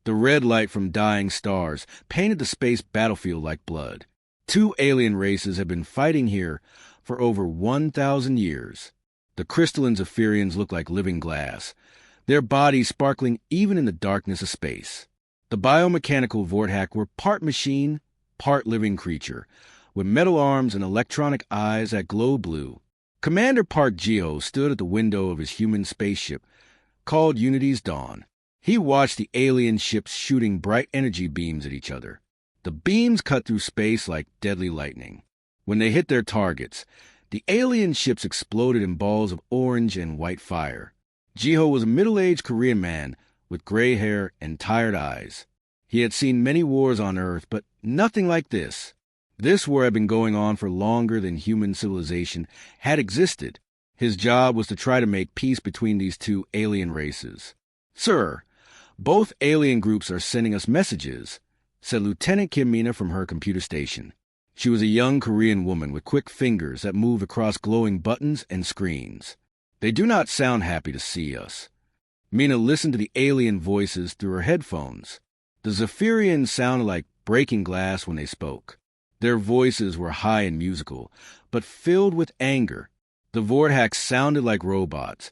The red light from dying stars painted the space battlefield like blood. Two alien races have been fighting here for over 1,000 years. The crystalline Zephyrians look like living glass, their bodies sparkling even in the darkness of space. The biomechanical Vorthak were part machine, part living creature, with metal arms and electronic eyes that glowed blue. Commander Park Geo stood at the window of his human spaceship, called Unity's Dawn. He watched the alien ships shooting bright energy beams at each other. The beams cut through space like deadly lightning. When they hit their targets, the alien ships exploded in balls of orange and white fire. Jiho was a middle-aged Korean man with gray hair and tired eyes. He had seen many wars on Earth, but nothing like this. This war had been going on for longer than human civilization had existed. His job was to try to make peace between these two alien races. "Sir, both alien groups are sending us messages," said Lieutenant Kim Mina from her computer station. She was a young Korean woman with quick fingers that moved across glowing buttons and screens. "They do not sound happy to see us." Mina listened to the alien voices through her headphones. The Zephyrians sounded like breaking glass when they spoke. Their voices were high and musical, but filled with anger. The Vorthaks sounded like robots,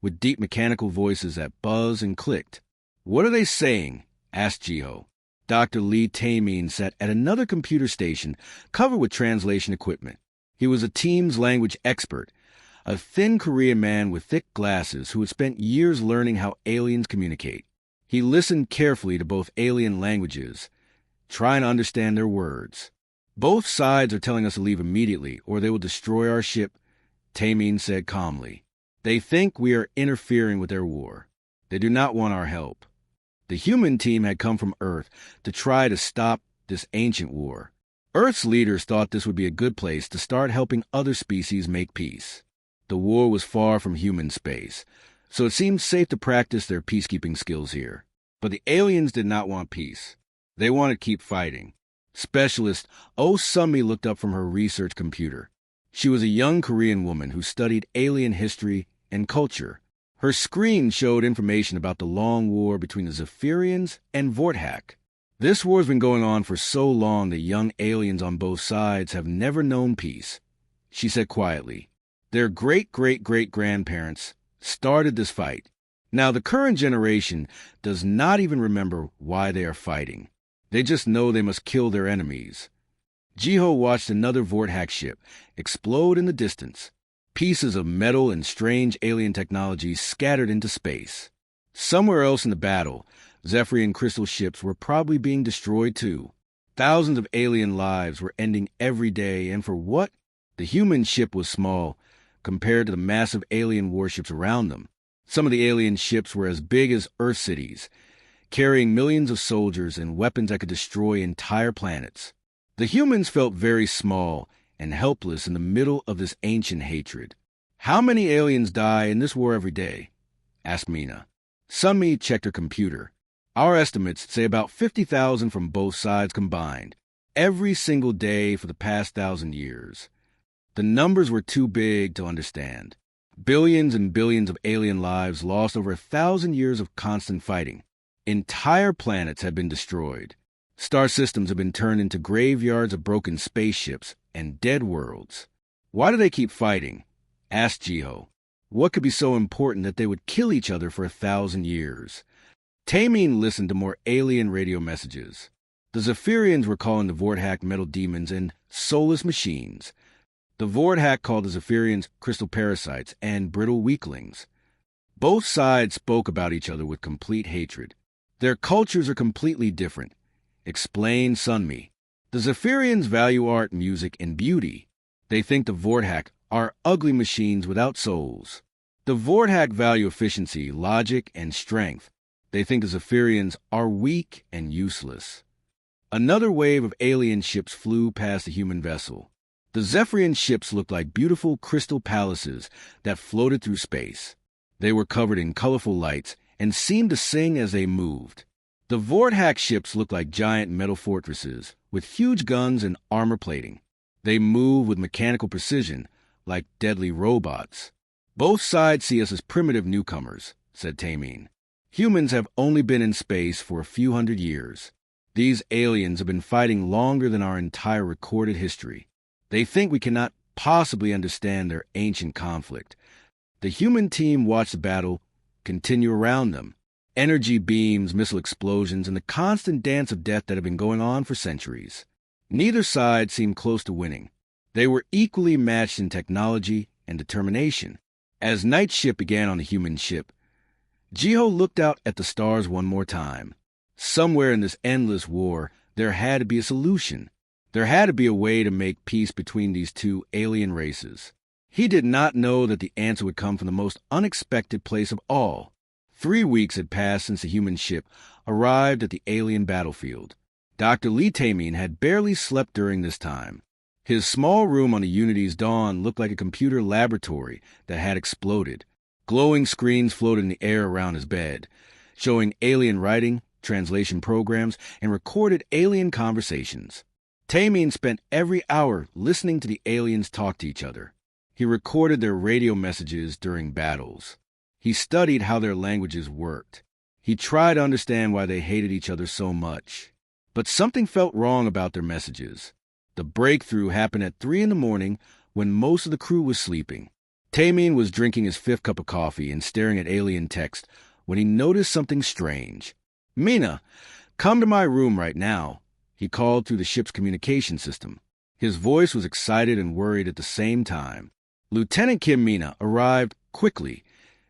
with deep mechanical voices that buzzed and clicked. "What are they saying?" asked Jiho. Dr. Lee Taemin sat at another computer station covered with translation equipment. He was a Teams language expert, a thin Korean man with thick glasses who had spent years learning how aliens communicate. He listened carefully to both alien languages, trying to understand their words. "Both sides are telling us to leave immediately, or they will destroy our ship," Taemin said calmly. "They think we are interfering with their war. They do not want our help." The human team had come from Earth to try to stop this ancient war. Earth's leaders thought this would be a good place to start helping other species make peace. The war was far from human space, so it seemed safe to practice their peacekeeping skills here. But the aliens did not want peace. They wanted to keep fighting. Specialist Oh Sumi looked up from her research computer. She was a young Korean woman who studied alien history and culture. Her screen showed information about the long war between the Zephyrians and Vorthak. "This war's been going on for so long that young aliens on both sides have never known peace," she said quietly. "Their great-great-great-grandparents started this fight. Now the current generation does not even remember why they are fighting. They just know they must kill their enemies." Jiho watched another Vorthak ship explode in the distance. Pieces of metal and strange alien technology scattered into space. Somewhere else in the battle, Zephyrian crystal ships were probably being destroyed too. Thousands of alien lives were ending every day, and for what? The human ship was small compared to the massive alien warships around them. Some of the alien ships were as big as Earth cities, carrying millions of soldiers and weapons that could destroy entire planets. The humans felt very small and helpless in the middle of this ancient hatred. "How many aliens die in this war every day?" asked Mina. Sumi checked her computer. "Our estimates say about 50,000 from both sides combined, every single day for the past 1,000 years. The numbers were too big to understand. Billions and billions of alien lives lost over 1,000 years of constant fighting. Entire planets have been destroyed. Star systems have been turned into graveyards of broken spaceships and dead worlds." "Why do they keep fighting?" asked Jiho. "What could be so important that they would kill each other for 1,000 years?" Taemin listened to more alien radio messages. The Zephyrians were calling the Vorthak metal demons and soulless machines. The Vorthak called the Zephyrians crystal parasites and brittle weaklings. Both sides spoke about each other with complete hatred. "Their cultures are completely different," explained Sunmi. "The Zephyrians value art, music, and beauty. They think the Vorthak are ugly machines without souls. The Vorthak value efficiency, logic, and strength. They think the Zephyrians are weak and useless." Another wave of alien ships flew past the human vessel. The Zephyrian ships looked like beautiful crystal palaces that floated through space. They were covered in colorful lights and seemed to sing as they moved. The Vorthak ships looked like giant metal fortresses with huge guns and armor plating. They moved with mechanical precision, like deadly robots. "Both sides see us as primitive newcomers," said Taemin. Humans have only been in space for a few hundred years. These aliens have been fighting longer than our entire recorded history. They think we cannot possibly understand their ancient conflict. The human team watched the battle continue around them. Energy beams, missile explosions, and the constant dance of death that had been going on for centuries. Neither side seemed close to winning. They were equally matched in technology and determination. As night shift began on the human ship, Jiho looked out at the stars one more time. Somewhere in this endless war, there had to be a solution. There had to be a way to make peace between these two alien races. He did not know that the answer would come from the most unexpected place of all. 3 weeks had passed since the human ship arrived at the alien battlefield. Dr. Lee Taemin had barely slept during this time. His small room on the Unity's dawn looked like a computer laboratory that had exploded. Glowing screens floated in the air around his bed, showing alien writing, translation programs, and recorded alien conversations. Taemin spent every hour listening to the aliens talk to each other. He recorded their radio messages during battles. He studied how their languages worked. He tried to understand why they hated each other so much. But something felt wrong about their messages. The breakthrough happened at 3 a.m. when most of the crew was sleeping. Taemin was drinking his 5th cup of coffee and staring at alien text when he noticed something strange. "Mina, come to my room right now," he called through the ship's communication system. His voice was excited and worried at the same time. Lieutenant Kim Mina arrived quickly,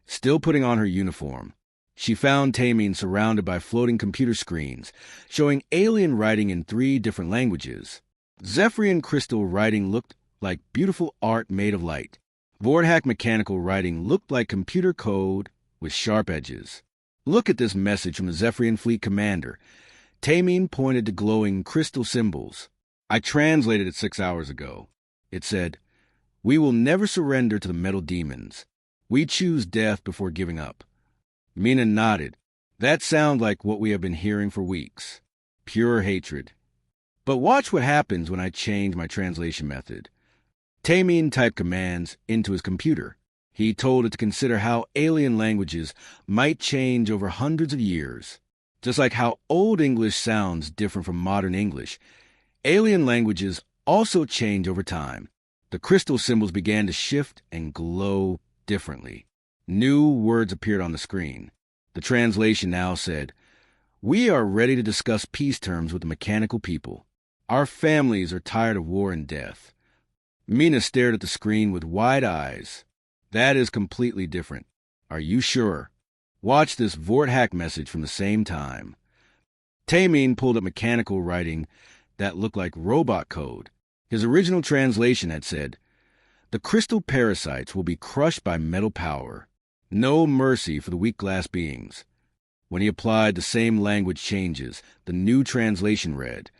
still putting on her uniform. She found Taemin surrounded by floating computer screens, showing alien writing in 3 different languages. Zephyrian crystal writing looked like beautiful art made of light. Vorhack mechanical writing looked like computer code with sharp edges. "Look at this message from the Zephyrian Fleet Commander." Taemin pointed to glowing crystal symbols. "I translated it 6 hours ago." It said, "We will never surrender to the metal demons. We choose death before giving up." Mina nodded. "That sounds like what we have been hearing for weeks. Pure hatred. But watch what happens when I change my translation method." Taemin typed commands into his computer. He told it to consider how alien languages might change over hundreds of years. Just like how Old English sounds different from modern English, alien languages also change over time. The crystal symbols began to shift and glow differently. New words appeared on the screen. The translation now said, "We are ready to discuss peace terms with the mechanical people. Our families are tired of war and death." Mina stared at the screen with wide eyes. "That is completely different. Are you sure? Watch this Vorthack message from the same time." Taemin pulled up mechanical writing that looked like robot code. His original translation had said, "The crystal parasites will be crushed by metal power. No mercy for the weak glass beings." When he applied the same language changes, the new translation read,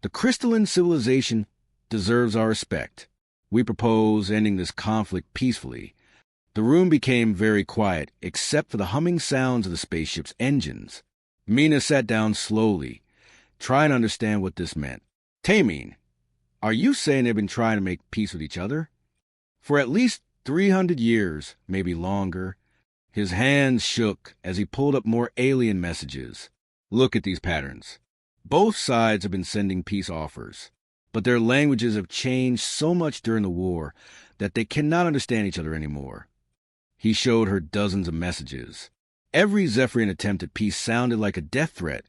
"The crystalline civilization deserves our respect. We propose ending this conflict peacefully." The room became very quiet, except for the humming sounds of the spaceship's engines. Mina sat down slowly, trying to understand what this meant. "Taemin, are you saying they've been trying to make peace with each other? For at least 300 years, maybe longer." His hands shook as he pulled up more alien messages. "Look at these patterns. Both sides have been sending peace offers, but their languages have changed so much during the war that they cannot understand each other anymore." He showed her dozens of messages. Every Zephyrian attempt at peace sounded like a death threat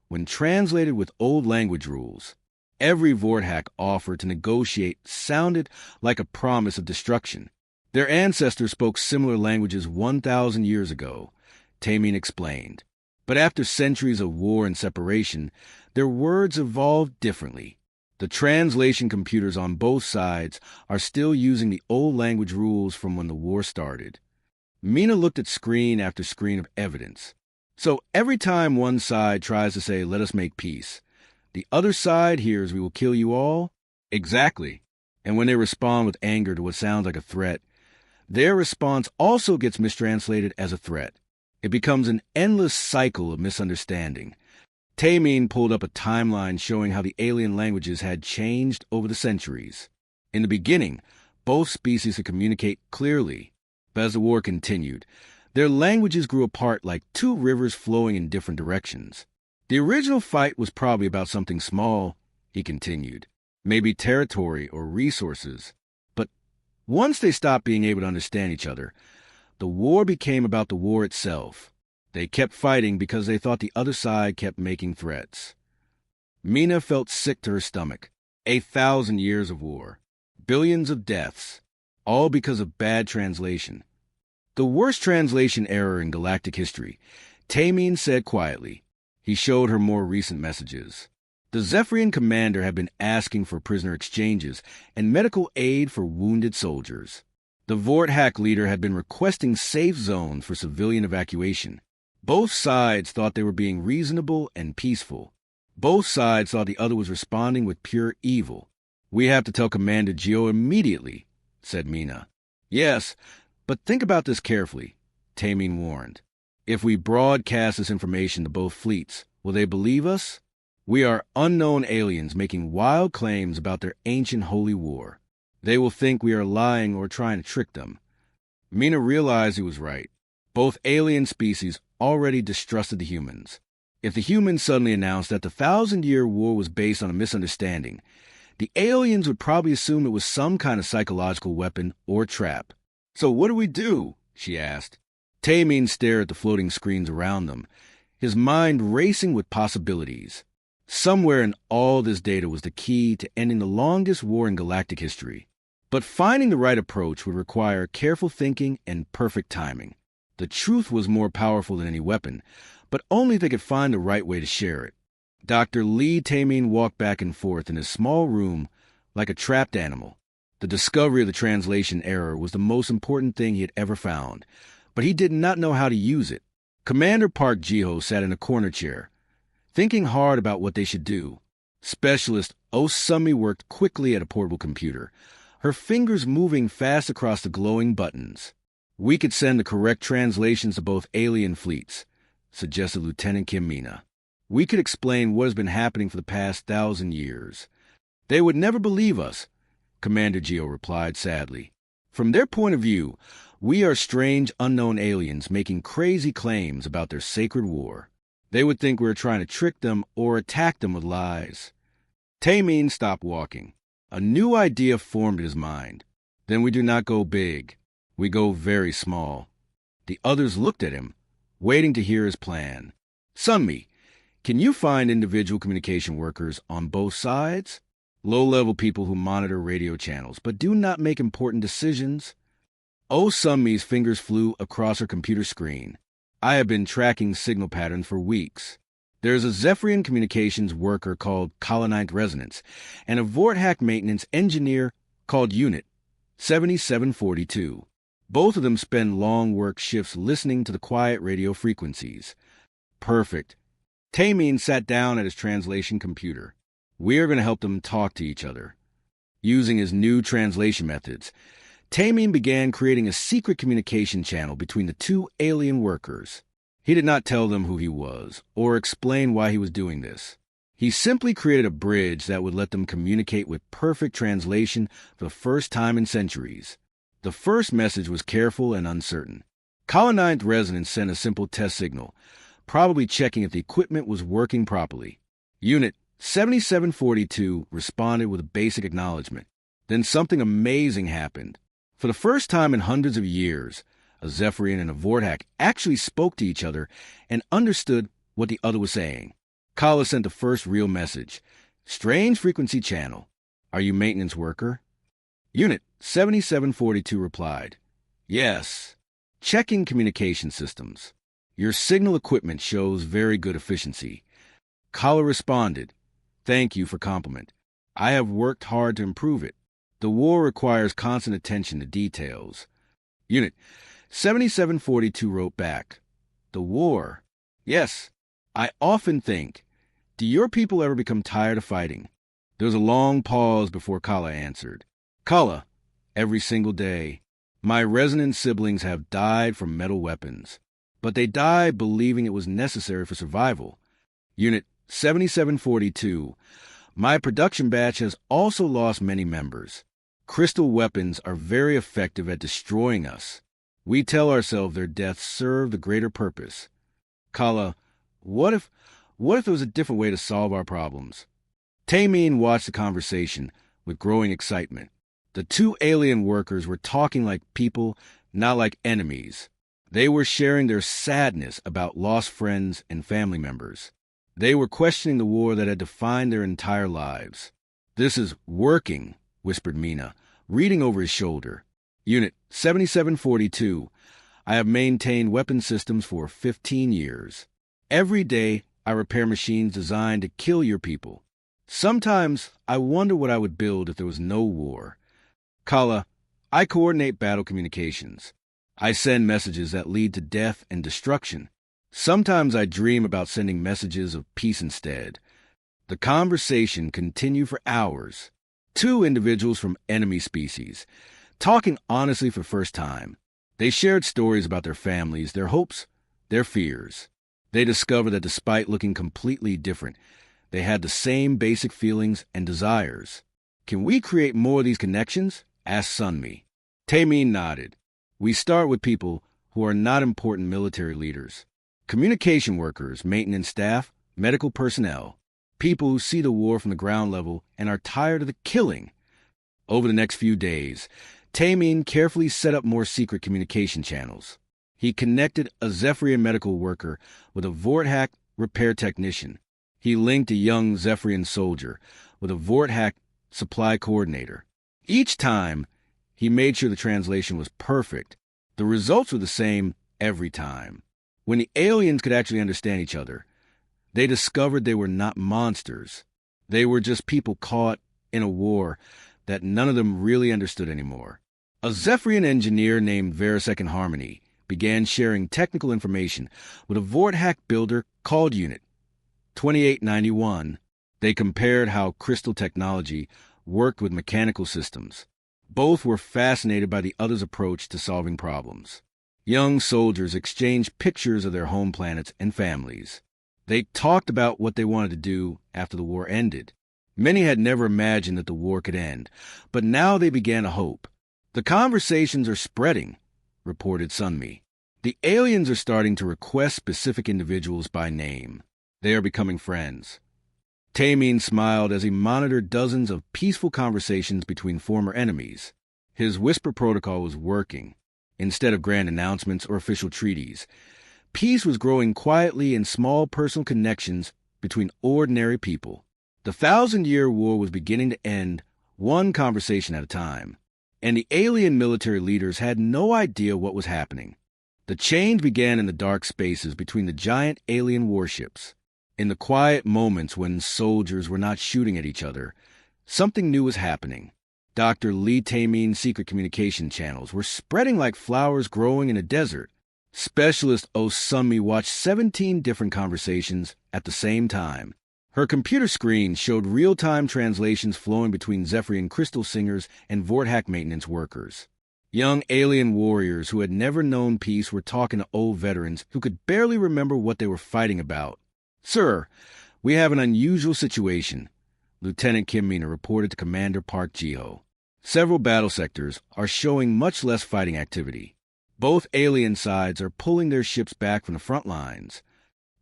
when translated with old language rules. Every Vorthack offer to negotiate sounded like a promise of destruction. Their ancestors spoke similar languages 1,000 years ago, Taemin explained. But after centuries of war and separation, their words evolved differently. The translation computers on both sides are still using the old language rules from when the war started. Mina looked at screen after screen of evidence. So every time one side tries to say, "Let us make peace," the other side hears, "We will kill you all"? Exactly. And when they respond with anger to what sounds like a threat, their response also gets mistranslated as a threat. It becomes an endless cycle of misunderstanding. Taemin pulled up a timeline showing how the alien languages had changed over the centuries. In the beginning, both species could communicate clearly. But as the war continued, Their languages grew apart like two rivers flowing in different directions. The original fight was probably about something small, he continued, maybe territory or resources. But once they stopped being able to understand each other, the war became about the war itself. They kept fighting because they thought the other side kept making threats. Mina felt sick to her stomach. 1,000 years of war. Billions of deaths. All because of bad translation. The worst translation error in galactic history, Tamine said quietly. He showed her more recent messages. The Zephyrian commander had been asking for prisoner exchanges and medical aid for wounded soldiers. The Vorthack leader had been requesting safe zones for civilian evacuation. Both sides thought they were being reasonable and peaceful. Both sides thought the other was responding with pure evil. "We have to tell Commander Geo immediately," said Mina. "Yes, but think about this carefully," Tamine warned. "If we broadcast this information to both fleets, will they believe us? We are unknown aliens making wild claims about their ancient holy war. They will think we are lying or trying to trick them." Mina realized he was right. Both alien species already distrusted the humans. If the humans suddenly announced that the 1,000-year war was based on a misunderstanding, the aliens would probably assume it was some kind of psychological weapon or trap. "So what do we do?" she asked. Tamine stared at the floating screens around them, his mind racing with possibilities. Somewhere in all this data was the key to ending the longest war in galactic history. But finding the right approach would require careful thinking and perfect timing. The truth was more powerful than any weapon, but only if they could find the right way to share it. Dr. Lee Tamine walked back and forth in his small room like a trapped animal. The discovery of the translation error was the most important thing he had ever found, but he did not know how to use it. Commander Park Jiho sat in a corner chair, thinking hard about what they should do. Specialist Osumi worked quickly at a portable computer, her fingers moving fast across the glowing buttons. "We could send the correct translations to both alien fleets," suggested Lieutenant Kim Mina. "We could explain what has been happening for the past 1,000 years. They would never believe us," Commander Geo replied sadly. "From their point of view, we are strange unknown aliens making crazy claims about their sacred war. They would think we were trying to trick them or attack them with lies." Tamine stopped walking. A new idea formed in his mind. "Then we do not go big. We go very small." The others looked at him, waiting to hear his plan. "Sunmi, can you find individual communication workers on both sides? Low-level people who monitor radio channels, but do not make important decisions?" Sunmi's fingers flew across her computer screen. "I have been tracking signal patterns for weeks. There's a Zephyrian communications worker called Colonite Resonance, and a Vorthack maintenance engineer called Unit 7742. Both of them spend long work shifts listening to the quiet radio frequencies." "Perfect." Tamine sat down at his translation computer. "We are going to help them talk to each other." Using his new translation methods, Tamine began creating a secret communication channel between the two alien workers. He did not tell them who he was, or explain why he was doing this. He simply created a bridge that would let them communicate with perfect translation for the first time in centuries. The first message was careful and uncertain. Colonized Resonance sent a simple test signal, probably checking if the equipment was working properly. Unit 7742 responded with a basic acknowledgement. Then something amazing happened. For the first time in hundreds of years, a Zephyrian and a Vorthack actually spoke to each other and understood what the other was saying. Kala sent the first real message. "Strange frequency channel. Are you maintenance worker?" Unit 7742 replied, "Yes. Checking communication systems. Your signal equipment shows very good efficiency." Kala responded, "Thank you for compliment. I have worked hard to improve it. The war requires constant attention to details." Unit 7742 wrote back, "The war? Yes. I often think, do your people ever become tired of fighting?" There was a long pause before Kala answered. "Kala, every single day. My resonant siblings have died from metal weapons, but they died believing it was necessary for survival." Unit 7742, my production batch has also lost many members. Crystal weapons are very effective at destroying us. We tell ourselves their deaths serve the greater purpose. Kala, what if there was a different way to solve our problems? Tameen watched the conversation with growing excitement. The two alien workers were talking like people, not like enemies. They were sharing their sadness about lost friends and family members. They were questioning the war that had defined their entire lives. "This is working," whispered Mina, reading over his shoulder. "Unit 7742. I have maintained weapon systems for 15 years. Every day, I repair machines designed to kill your people. Sometimes, I wonder what I would build if there was no war. Kala, I coordinate battle communications. I send messages that lead to death and destruction. Sometimes I dream about sending messages of peace instead." The conversation continued for hours. Two individuals from enemy species, talking honestly for the first time. They shared stories about their families, their hopes, their fears. They discovered that despite looking completely different, they had the same basic feelings and desires. "Can we create more of these connections?" asked Sunmi. Tameen nodded. "We start with people who are not important military leaders. Communication workers, maintenance staff, medical personnel. People who see the war from the ground level and are tired of the killing." Over the next few days, Tameen carefully set up more secret communication channels. He connected a Zephyrian medical worker with a Vorthack repair technician. He linked a young Zephyrian soldier with a Vorthack supply coordinator. Each time, he made sure the translation was perfect. The results were the same every time. When the aliens could actually understand each other, they discovered they were not monsters. They were just people caught in a war that none of them really understood anymore. A Zephyrian engineer named Verasecond Harmony began sharing technical information with a Vorthack builder called Unit 2891. They compared how crystal technology worked with mechanical systems. Both were fascinated by the other's approach to solving problems. Young soldiers exchanged pictures of their home planets and families. They talked about what they wanted to do after the war ended. Many had never imagined that the war could end, but now they began to hope. "The conversations are spreading," reported Sunmi. "The aliens are starting to request specific individuals by name. They are becoming friends." Tameen smiled as he monitored dozens of peaceful conversations between former enemies. His whisper protocol was working. Instead of grand announcements or official treaties, peace was growing quietly in small personal connections between ordinary people. The 1,000-year war was beginning to end, one conversation at a time, and the alien military leaders had no idea what was happening. The change began in the dark spaces between the giant alien warships. In the quiet moments when soldiers were not shooting at each other, something new was happening. Dr. Lee Tameen's secret communication channels were spreading like flowers growing in a desert. Specialist Osumi watched 17 different conversations at the same time. Her computer screen showed real-time translations flowing between Zephyrian crystal singers and Vorthack maintenance workers. Young alien warriors who had never known peace were talking to old veterans who could barely remember what they were fighting about. "Sir, we have an unusual situation," Lieutenant Kim Mina reported to Commander Park Jiho. "Several battle sectors are showing much less fighting activity. Both alien sides are pulling their ships back from the front lines."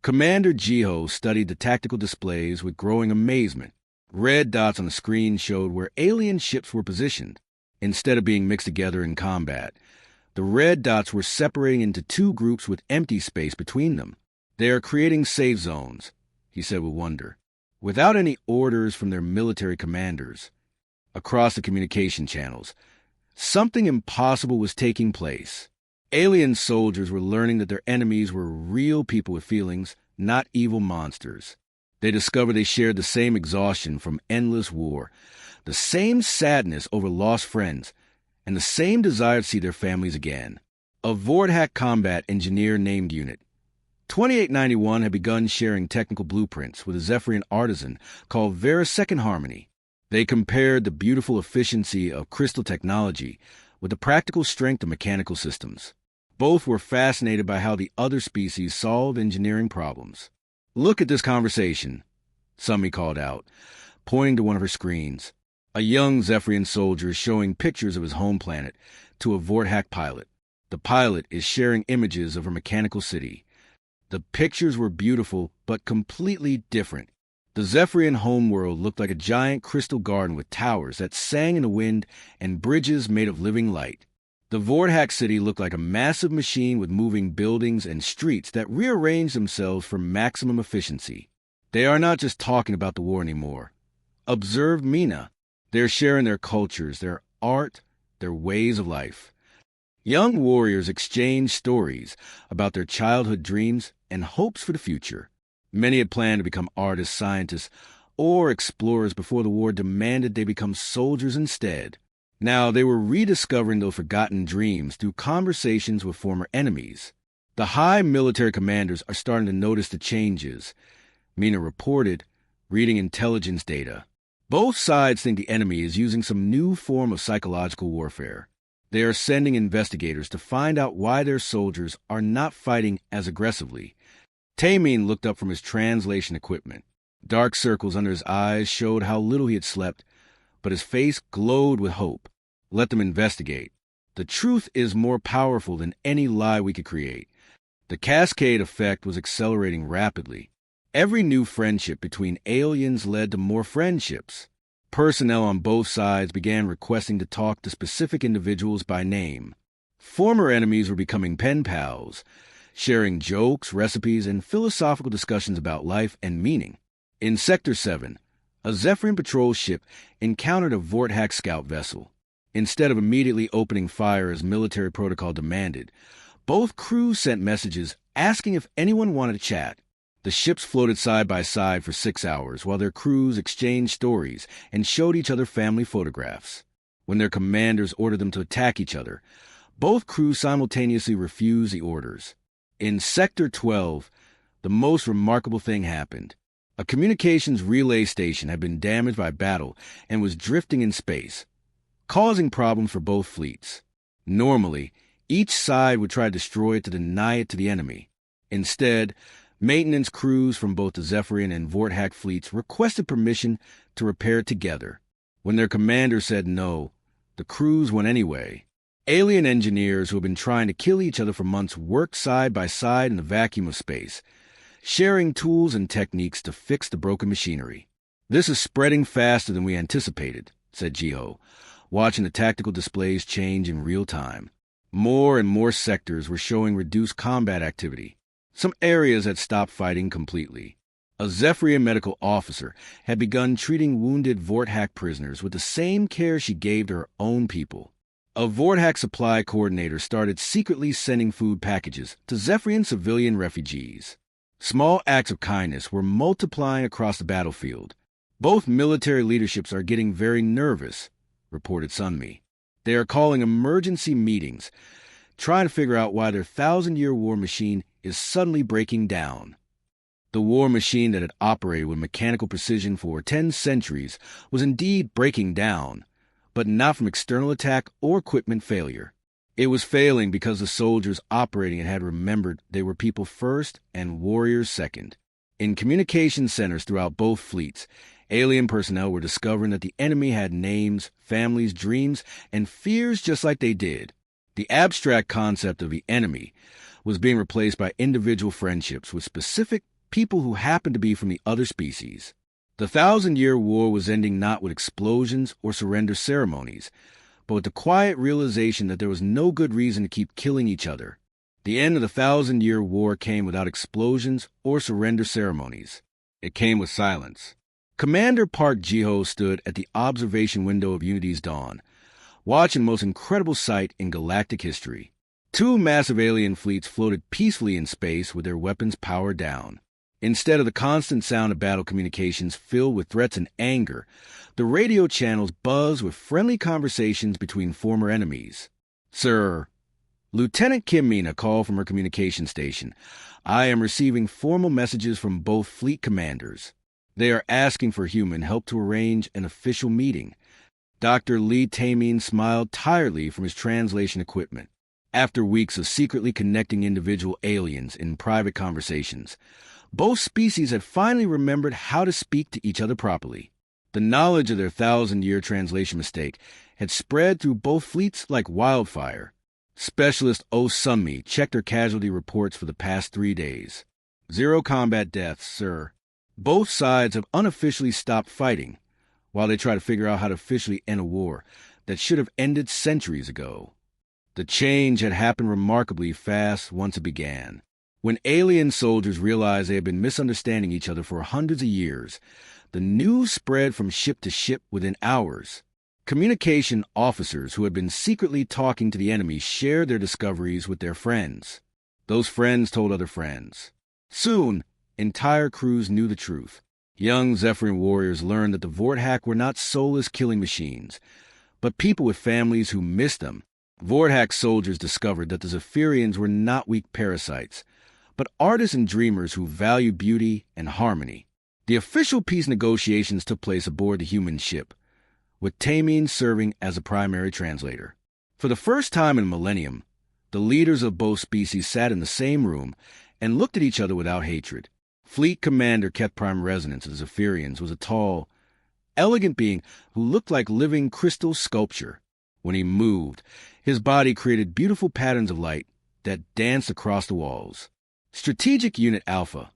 Commander Jiho studied the tactical displays with growing amazement. Red dots on the screen showed where alien ships were positioned. Instead of being mixed together in combat, the red dots were separating into two groups with empty space between them. "They are creating safe zones," he said with wonder, without any orders from their military commanders. Across the communication channels, something impossible was taking place. Alien soldiers were learning that their enemies were real people with feelings, not evil monsters. They discovered they shared the same exhaustion from endless war, the same sadness over lost friends, and the same desire to see their families again. A Vorthack combat engineer named Unit 2891 had begun sharing technical blueprints with a Zephyrian artisan called Verasecond Harmony. They compared the beautiful efficiency of crystal technology with the practical strength of mechanical systems. Both were fascinated by how the other species solved engineering problems. "Look at this conversation," Sumi called out, pointing to one of her screens. A young Zephyrian soldier showing pictures of his home planet to a Vorthack pilot. The pilot is sharing images of her mechanical city. The pictures were beautiful, but completely different. The Zephyrian homeworld looked like a giant crystal garden with towers that sang in the wind and bridges made of living light. The Vorthak city looked like a massive machine with moving buildings and streets that rearranged themselves for maximum efficiency. They are not just talking about the war anymore. Observe Mina. They're sharing their cultures, their art, their ways of life. Young warriors exchange stories about their childhood dreams and hopes for the future. Many had planned to become artists, scientists, or explorers before the war demanded they become soldiers instead. Now they were rediscovering those forgotten dreams through conversations with former enemies. The high military commanders are starting to notice the changes, Mina reported, reading intelligence data. Both sides think the enemy is using some new form of psychological warfare. They are sending investigators to find out why their soldiers are not fighting as aggressively. Tamin looked up from his translation equipment. Dark circles under his eyes showed how little he had slept, but his face glowed with hope. Let them investigate. The truth is more powerful than any lie we could create. The cascade effect was accelerating rapidly. Every new friendship between aliens led to more friendships. Personnel on both sides began requesting to talk to specific individuals by name. Former enemies were becoming pen pals, sharing jokes, recipes, and philosophical discussions about life and meaning. In Sector 7, a Zephyrian patrol ship encountered a Vorthak scout vessel. Instead of immediately opening fire as military protocol demanded, both crews sent messages asking if anyone wanted to chat. The ships floated side by side for 6 hours while their crews exchanged stories and showed each other family photographs. When their commanders ordered them to attack each other, both crews simultaneously refused the orders. In Sector 12, the most remarkable thing happened. A communications relay station had been damaged by battle and was drifting in space, causing problems for both fleets. Normally, each side would try to destroy it to deny it to the enemy. Instead, maintenance crews from both the Zephyrian and Vorthak fleets requested permission to repair it together. When their commander said no, the crews went anyway. Alien engineers who had been trying to kill each other for months worked side by side in the vacuum of space, sharing tools and techniques to fix the broken machinery. "This is spreading faster than we anticipated," said Jiho, watching the tactical displays change in real time. More and more sectors were showing reduced combat activity. Some areas had stopped fighting completely. A Zephyrian medical officer had begun treating wounded Vorthak prisoners with the same care she gave to her own people. A Vorthak supply coordinator started secretly sending food packages to Zephyrian civilian refugees. Small acts of kindness were multiplying across the battlefield. "Both military leaderships are getting very nervous," reported Sunmi. "They are calling emergency meetings, trying to figure out why their 1,000-year war machine is suddenly breaking down." The war machine that had operated with mechanical precision for 10 centuries was indeed breaking down, but not from external attack or equipment failure. It was failing because the soldiers operating it had remembered they were people first and warriors second. In communication centers throughout both fleets, alien personnel were discovering that the enemy had names, families, dreams, and fears just like they did. The abstract concept of the enemy was being replaced by individual friendships with specific people who happened to be from the other species. The 1,000-year war was ending not with explosions or surrender ceremonies, but with the quiet realization that there was no good reason to keep killing each other. The end of the 1,000-year war came without explosions or surrender ceremonies. It came with silence. Commander Park Jiho stood at the observation window of Unity's dawn, watching the most incredible sight in galactic history. 2 massive alien fleets floated peacefully in space with their weapons powered down. Instead of the constant sound of battle communications filled with threats and anger, the radio channels buzzed with friendly conversations between former enemies. "Sir," Lieutenant Kim Mina called from her communication station, "I am receiving formal messages from both fleet commanders. They are asking for human help to arrange an official meeting." Dr. Lee Tamin smiled tiredly from his translation equipment. After weeks of secretly connecting individual aliens in private conversations, both species had finally remembered how to speak to each other properly. The knowledge of their 1,000-year translation mistake had spread through both fleets like wildfire. Specialist Oh Sunmi checked her casualty reports for the past 3 days. 0 combat deaths, sir. Both sides have unofficially stopped fighting, while they try to figure out how to officially end a war that should have ended centuries ago. The change had happened remarkably fast once it began. When alien soldiers realized they had been misunderstanding each other for hundreds of years, the news spread from ship to ship within hours. Communication officers who had been secretly talking to the enemy shared their discoveries with their friends. Those friends told other friends. Soon, entire crews knew the truth. Young Zephyrian warriors learned that the Vorthak were not soulless killing machines, but people with families who missed them. Vorthak soldiers discovered that the Zephyrians were not weak parasites, but artists and dreamers who valued beauty and harmony. The official peace negotiations took place aboard the human ship, with Tamine serving as a primary translator. For the first time in a millennium, the leaders of both species sat in the same room and looked at each other without hatred. Fleet Commander Keth Prime Resonance of the Zephyrians was a tall, elegant being who looked like living crystal sculpture. When he moved, his body created beautiful patterns of light that danced across the walls. Strategic Unit Alpha,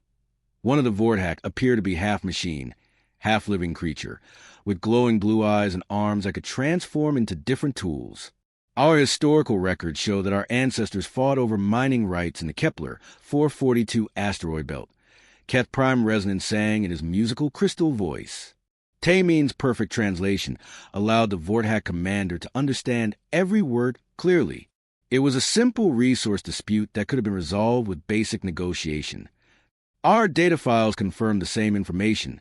one of the Vorthak, appeared to be half machine, half living creature, with glowing blue eyes and arms that could transform into different tools. Our historical records show that our ancestors fought over mining rights in the Kepler 442 asteroid belt. Keth Prime Resonance sang in his musical crystal voice. Tamine's perfect translation allowed the Vorthak commander to understand every word clearly. It was a simple resource dispute that could have been resolved with basic negotiation. Our data files confirmed the same information.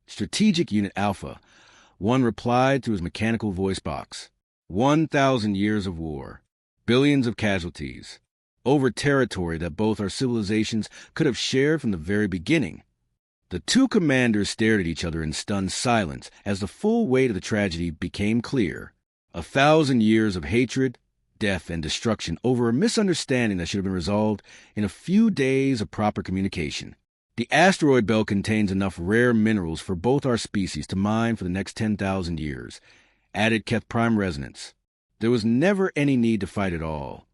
Strategic Unit Alpha, one replied through his mechanical voice box. 1,000 years of war, billions of casualties, over territory that both our civilizations could have shared from the very beginning. The two commanders stared at each other in stunned silence as the full weight of the tragedy became clear. 1,000 years of hatred, death, and destruction over a misunderstanding that should have been resolved in a few days of proper communication. The asteroid belt contains enough rare minerals for both our species to mine for the next 10,000 years, added Keth Prime Resonance. There was never any need to fight at all.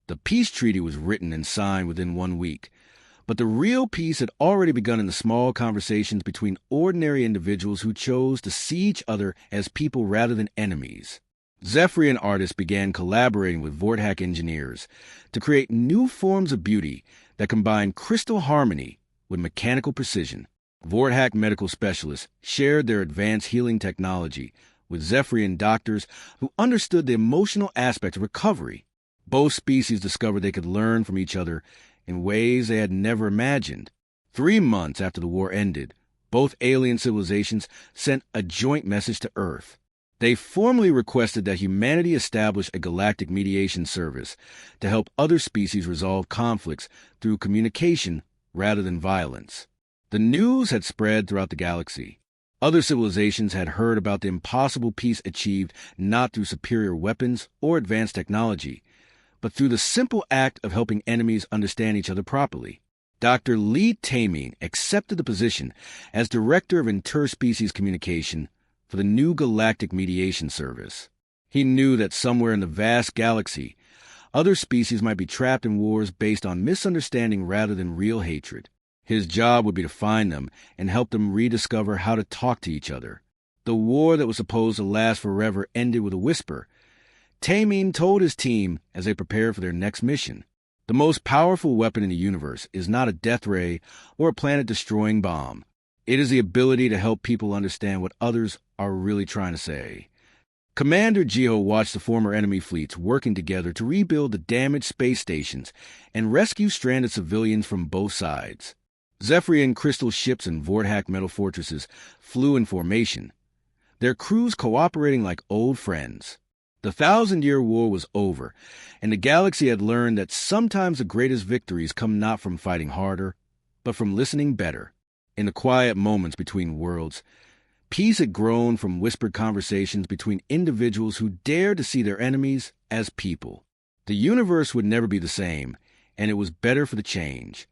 The peace treaty was written and signed within 1 week, but the real peace had already begun in the small conversations between ordinary individuals who chose to see each other as people rather than enemies. Zephyrian artists began collaborating with Vorthak engineers to create new forms of beauty that combined crystal harmony with mechanical precision. Vorthak medical specialists shared their advanced healing technology with Zephyrian doctors who understood the emotional aspect of recovery. Both species discovered they could learn from each other in ways they had never imagined. 3 months after the war ended, both alien civilizations sent a joint message to Earth. They formally requested that humanity establish a galactic mediation service to help other species resolve conflicts through communication rather than violence. The news had spread throughout the galaxy. Other civilizations had heard about the impossible peace achieved not through superior weapons or advanced technology, but through the simple act of helping enemies understand each other properly. Dr. Lee Tamine accepted the position as Director of Interspecies Communication for the new Galactic Mediation Service. He knew that somewhere in the vast galaxy, other species might be trapped in wars based on misunderstanding rather than real hatred. His job would be to find them and help them rediscover how to talk to each other. The war that was supposed to last forever ended with a whisper. Tamine told his team as they prepared for their next mission. The most powerful weapon in the universe is not a death ray or a planet-destroying bomb. It is the ability to help people understand what others are really trying to say. Commander Jiho watched the former enemy fleets working together to rebuild the damaged space stations and rescue stranded civilians from both sides. Zephyrian crystal ships and Vorthak metal fortresses flew in formation, their crews cooperating like old friends. The 1,000-year war was over, and the galaxy had learned that sometimes the greatest victories come not from fighting harder, but from listening better. In the quiet moments between worlds, peace had grown from whispered conversations between individuals who dared to see their enemies as people. The universe would never be the same, and it was better for the change.